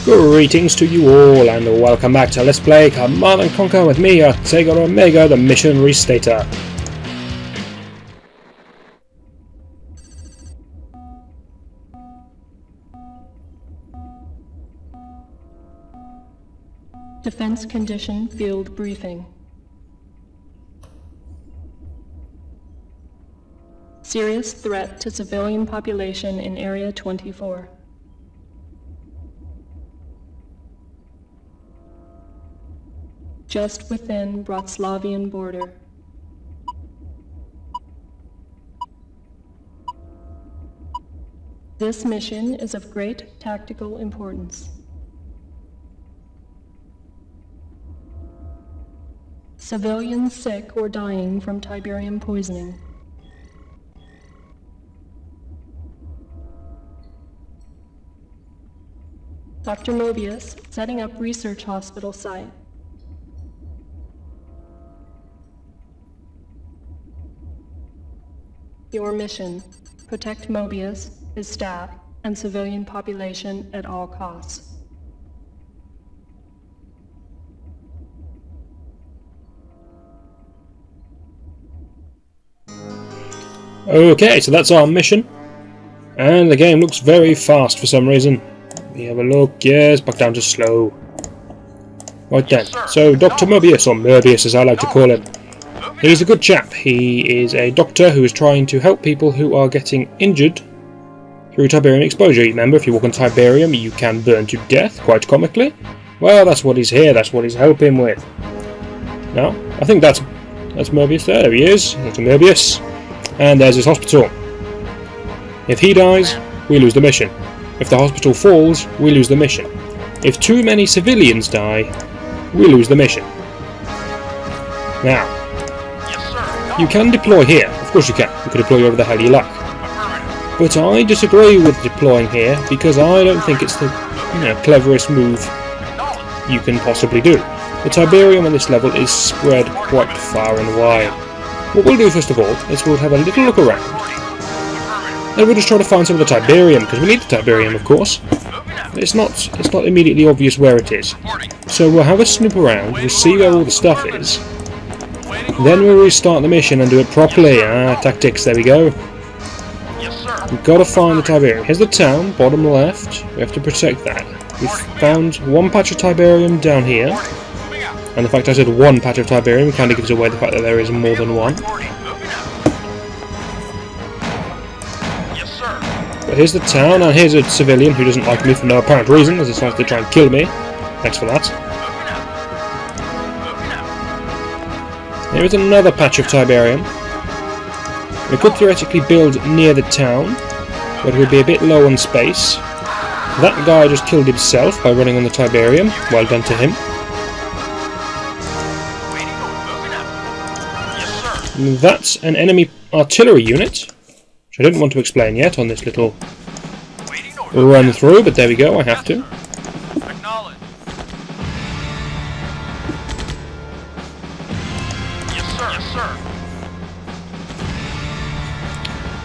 Greetings to you all and welcome back to Let's Play Command & Conquer with me, Artega Omega, the Mission Restater. Defense Condition Field Briefing. Serious threat to civilian population in Area 24. Just within Bratislavian border. This mission is of great tactical importance. Civilians sick or dying from Tiberium poisoning. Dr. Mobius setting up research hospital site. Your mission: protect Mobius, his staff, and civilian population at all costs. Okay, so that's our mission. And the game looks very fast for some reason. Let me have a look. Yes, back down to slow. Right then. So Dr. Mobius, or Mobius as I like to call him. He's a good chap. He is a doctor who is trying to help people who are getting injured through Tiberium exposure. Remember, if you walk on Tiberium, you can burn to death, quite comically. Well, that's what he's here. That's what he's helping with. Now, I think that's Mobius there. There he is. Dr. Mobius. And there's his hospital. If he dies, we lose the mission. If the hospital falls, we lose the mission. If too many civilians die, we lose the mission. Now, you can deploy here. Of course you can. You can deploy wherever the hell you like. But I disagree with deploying here because I don't think it's the cleverest move you can possibly do. The Tiberium on this level is spread quite far and wide. What we'll do first of all is we'll have a little look around. And we'll just try to find some of the Tiberium, because we need the Tiberium of course. It's not immediately obvious where it is. So we'll have a snoop around, we'll see where all the stuff is. Then we'll restart the mission and do it properly. Tactics, there we go. We've got to find the Tiberium. Here's the town, bottom left. We have to protect that. We've found one patch of Tiberium down here. And the fact I said one patch of Tiberium kind of gives away the fact that there is more than one. But here's the town, and here's a civilian who doesn't like me for no apparent reason, as he decides to try and kill me. Thanks for that. Here is another patch of Tiberium. We could theoretically build near the town, but it would be a bit low on space. That guy just killed himself by running on the Tiberium. Well done to him. That's an enemy artillery unit, which I didn't want to explain yet on this little run through, but there we go, I have to.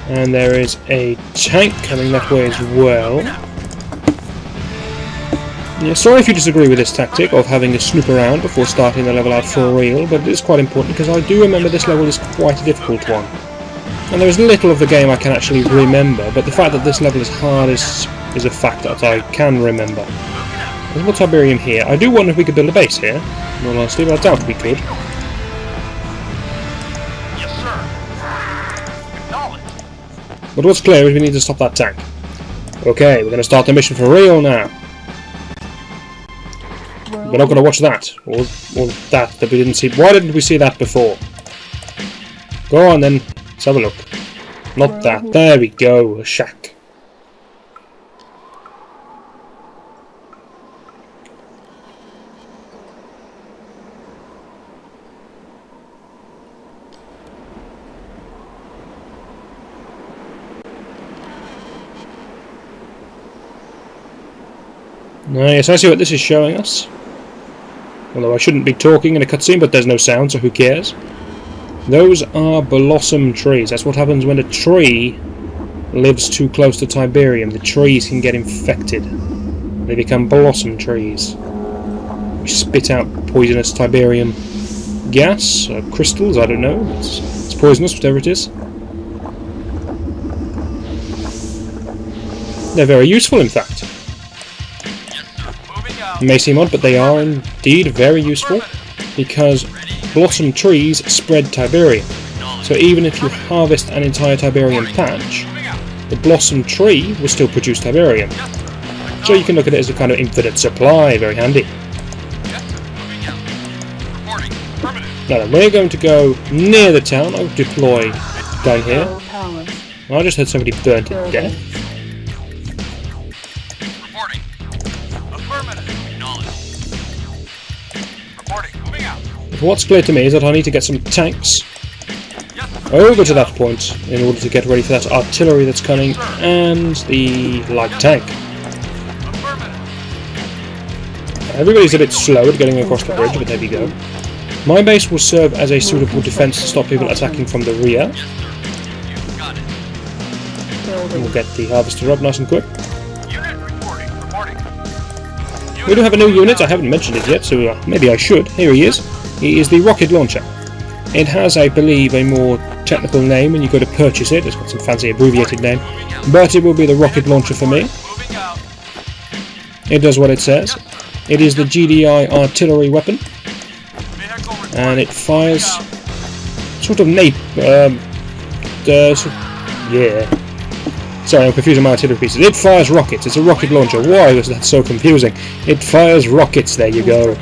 And there is a tank coming that way as well. Yeah, sorry if you disagree with this tactic of having a snoop around before starting the level out for real, but it is quite important because I do remember this level is quite a difficult one. And there is little of the game I can actually remember, but the fact that this level is hard is a fact that I can remember. There's more Tiberium here. I do wonder if we could build a base here, well, honestly, but I doubt we could. But what's clear is we need to stop that tank. Okay, we're going to start the mission for real now. We're not going to watch that, or that we didn't see. Why didn't we see that before? Go on then, let's have a look. Not that, there we go, a shack. Yes, I see what this is showing us. Although I shouldn't be talking in a cutscene, but there's no sound, so who cares? Those are blossom trees. That's what happens when a tree lives too close to Tiberium. The trees can get infected. They become blossom trees, which spit out poisonous Tiberium gas, or crystals, I don't know. It's poisonous, whatever it is. They're very useful, in fact. It may seem odd, but they are indeed very useful, because blossom trees spread Tiberium. So even if you harvest an entire Tiberium patch, the blossom tree will still produce Tiberium. So you can look at it as a kind of infinite supply, very handy. Now then, we're going to go near the town. I'll deploy down here. I just had somebody burnt to death. What's clear to me is that I need to get some tanks over to that point in order to get ready for that artillery that's coming and the light tank. Everybody's a bit slow at getting across the bridge, but there we go. My base will serve as a suitable defence to stop people attacking from the rear. And we'll get the harvester up nice and quick. We do have a new unit, I haven't mentioned it yet, so maybe I should. Here he is. He is the rocket launcher. It has, I believe, a more technical name and you've got to purchase it. It's got some fancy abbreviated name. But it will be the rocket launcher for me. It does what it says. It is the GDI artillery weapon. And it fires sort of yeah. Sorry, I'm confusing my artillery pieces. It fires rockets. It's a rocket launcher. Why was that so confusing? It fires rockets. There you go.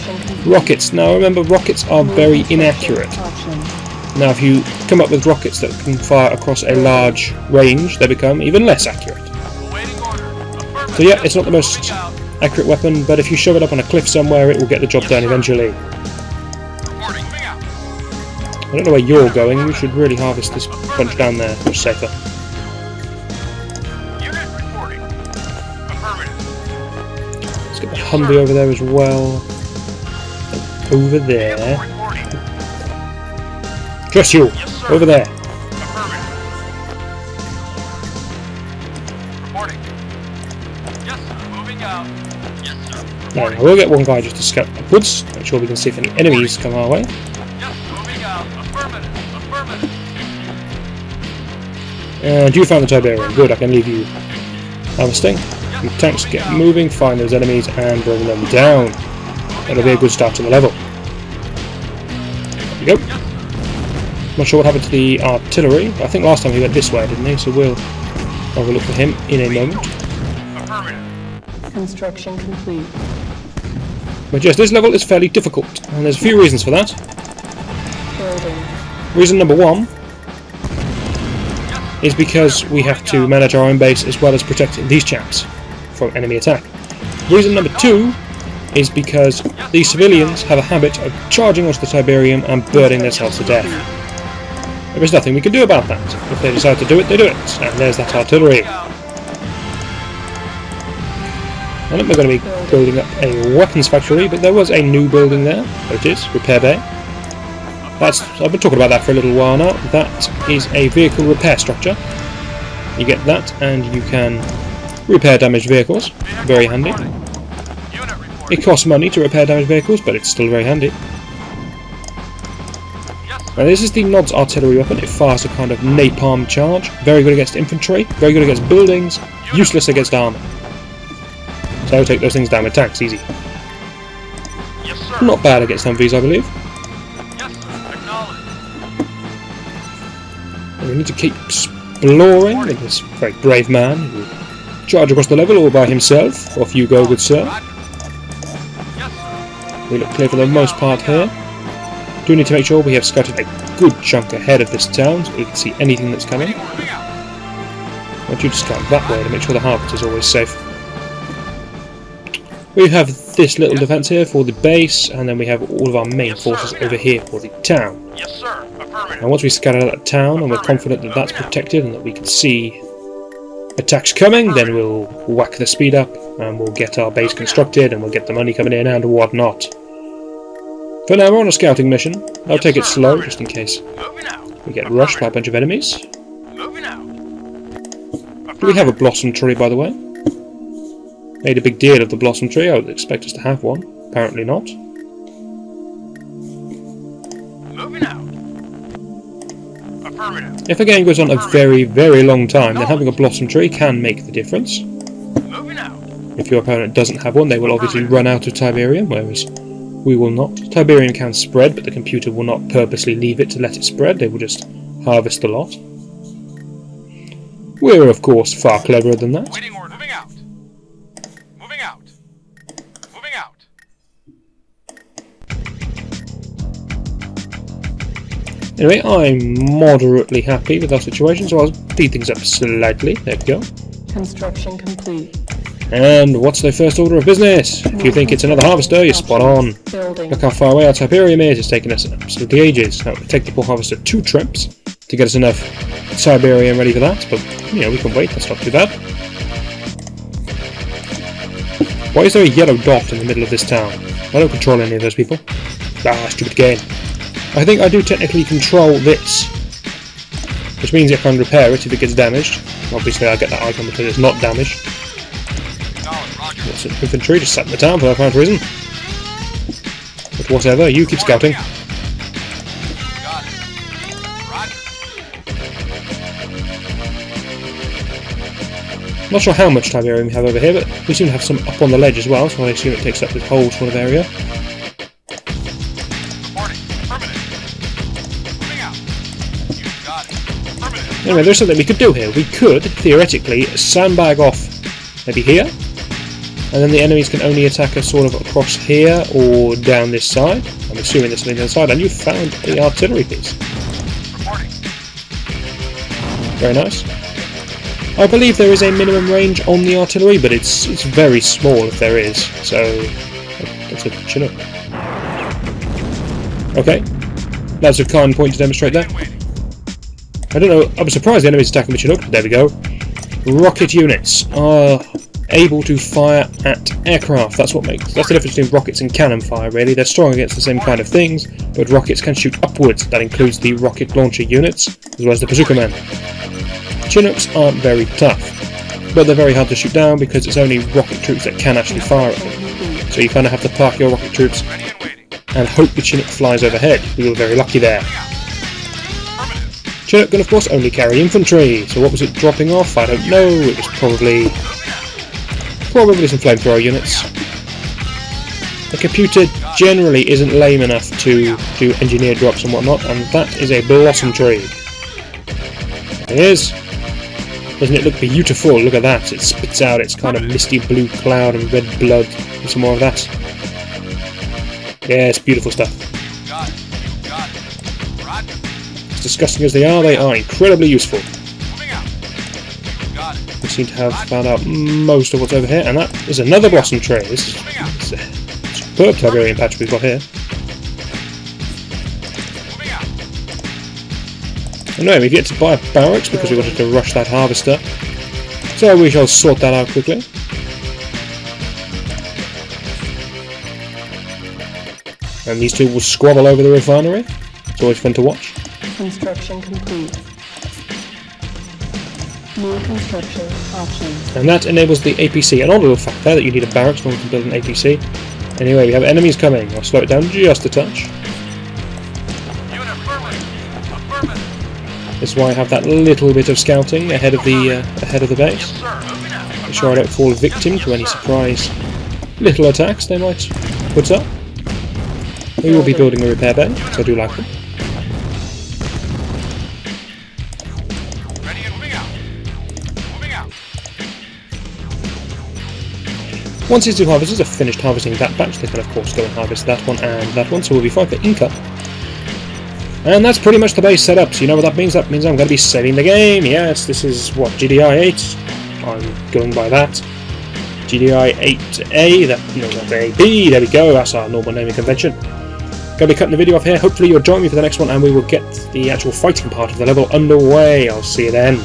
Rockets. Now remember, rockets are very inaccurate. Now if you come up with rockets that can fire across a large range, they become even less accurate. So yeah, it's not the most accurate weapon, but if you shove it up on a cliff somewhere, it will get the job done eventually. I don't know where you're going. We should really harvest this bunch down there. Much safer. Let's get the Humvee over there as well. Over there. Just you! Over there. Now, we'll get one guy just to scout upwards. Make sure we can see if any enemies come our way. And you found the Tiberium. Good, I can leave you harvesting. Your tanks get moving, find those enemies and bring them down. That'll be a good start to the level. There we go. Not sure what happened to the artillery. I think last time he went this way, didn't he? So we'll have a look for him in a moment. Construction complete. But yes, this level is fairly difficult, and there's a few reasons for that. Building. Reason number one is because we have to manage our own base as well as protect these chaps from enemy attack. Reason number two is because these civilians have a habit of charging onto the Tiberium and burning themselves to death. There is nothing we can do about that. If they decide to do it, they do it. And there's that artillery. I think we're going to be building up a weapons factory, but there was a new building there. There it is, repair bay. I've been talking about that for a little while now. That is a vehicle repair structure. You get that, and you can repair damaged vehicles. Very handy. It costs money to repair damaged vehicles, but it's still very handy. Now this is the Nod's artillery weapon. It fires a kind of napalm charge. Very good against infantry, very good against buildings, useless against armour. So take those things down with tanks, easy. Not bad against Humvees, I believe. And we need to keep exploring with this very brave man who will charge across the level all by himself. Off you go, good sir. We look clear for the most part here. Do need to make sure we have scouted a good chunk ahead of this town so we can see anything that's coming. I want you to scout that way to make sure the harvest is always safe. We have this little defence here for the base, and then we have all of our main forces over here for the town. Yes, sir. Affirmative. And once we scout out that town and we're confident that that's protected and that we can see attacks coming, then we'll whack the speed up and we'll get our base constructed and we'll get the money coming in and whatnot. For now, we're on a scouting mission. I'll take it slow just in case we get rushed by a bunch of enemies. Moving out. Do we have a blossom tree, by the way? made a big deal of the blossom tree. I would expect us to have one. Apparently not. Moving out. Affirmative. If a game goes on a very, very long time, then having a blossom tree can make the difference. Moving out. If your opponent doesn't have one, they will obviously run out of Tiberium, whereas we will not. Tiberium can spread, but the computer will not purposely leave it to let it spread. They will just harvest a lot. We're, of course, far cleverer than that. Waiting order. Moving out. Moving out. Moving out. Anyway, I'm moderately happy with our situation, so I'll speed things up slightly. There we go. Construction complete. And what's their first order of business? If you think it's another harvester, you're spot on. Building. Look how far away our Tiberium is. It's taken us absolutely ages. Now, it would take the poor harvester 2 trips to get us enough Tiberium ready for that, but, you know, we can wait. That's not too bad. Why is there a yellow dot in the middle of this town? I don't control any of those people. Ah, stupid game. I think I do technically control this, which means I can repair it if it gets damaged. Obviously, I get that icon because it's not damaged. What's an infantry just sat in the town for no apparent reason. But whatever, you keep scouting. Not sure how much Tiberium we have over here, but we seem to have some up on the ledge as well, so I assume it takes up this whole sort of area. Anyway, there's something we could do here. We could, theoretically, sandbag off maybe here, and then the enemies can only attack us sort of across here or down this side. I'm assuming there's something down the side, and you found the artillery piece. Very nice. I believe there is a minimum range on the artillery, but it's very small if there is, so that's a Chinook. Okay, that's a kind point to demonstrate that. I don't know, I'm surprised the enemy's attacking the Chinook, but there we go. Rocket units are able to fire at aircraft. That's the difference between rockets and cannon fire, really. They're strong against the same kind of things, but rockets can shoot upwards. That includes the rocket launcher units, as well as the bazooka men. Chinooks aren't very tough, but they're very hard to shoot down because it's only rocket troops that can actually fire at them. So you kind of have to park your rocket troops and hope the Chinook flies overhead. We were very lucky there. Chinook can of course only carry infantry, so what was it dropping off? I don't know. It was probably some flamethrower units. The computer generally isn't lame enough to do engineer drops and whatnot, and that is a blossom tree. There it is. Doesn't it look beautiful? Look at that. It spits out its kind of misty blue cloud and red blood. And some more of that. Yes, beautiful stuff. As disgusting as they are incredibly useful. We seem to have found out most of what's over here, and that is another blossom tree. This is a superb Tiberium patch we've got here. Anyway, we've yet to buy a barracks because we wanted to rush that harvester, so we shall sort that out quickly. And these two will squabble over the refinery. It's always fun to watch. Construction complete. New construction options. And that enables the APC. An odd little fact there that you need a barracks when we can build an APC. Anyway, we have enemies coming. I'll slow it down just a touch. This is why I have that little bit of scouting ahead of the base. Make sure I don't fall victim to any surprise little attacks they might put up. We will be building a repair bay, because I do like them. Once these two harvesters have finished harvesting that batch, they can of course go and harvest that one and that one, so we'll be fine for Inca. And that's pretty much the base setup, so you know what that means? That means I'm going to be saving the game. Yes, this is, what, GDI 8? I'm going by that. GDI 8A, that's AB, there we go, that's our normal naming convention. Going to be cutting the video off here. Hopefully you'll join me for the next one and we will get the actual fighting part of the level underway. I'll see you then.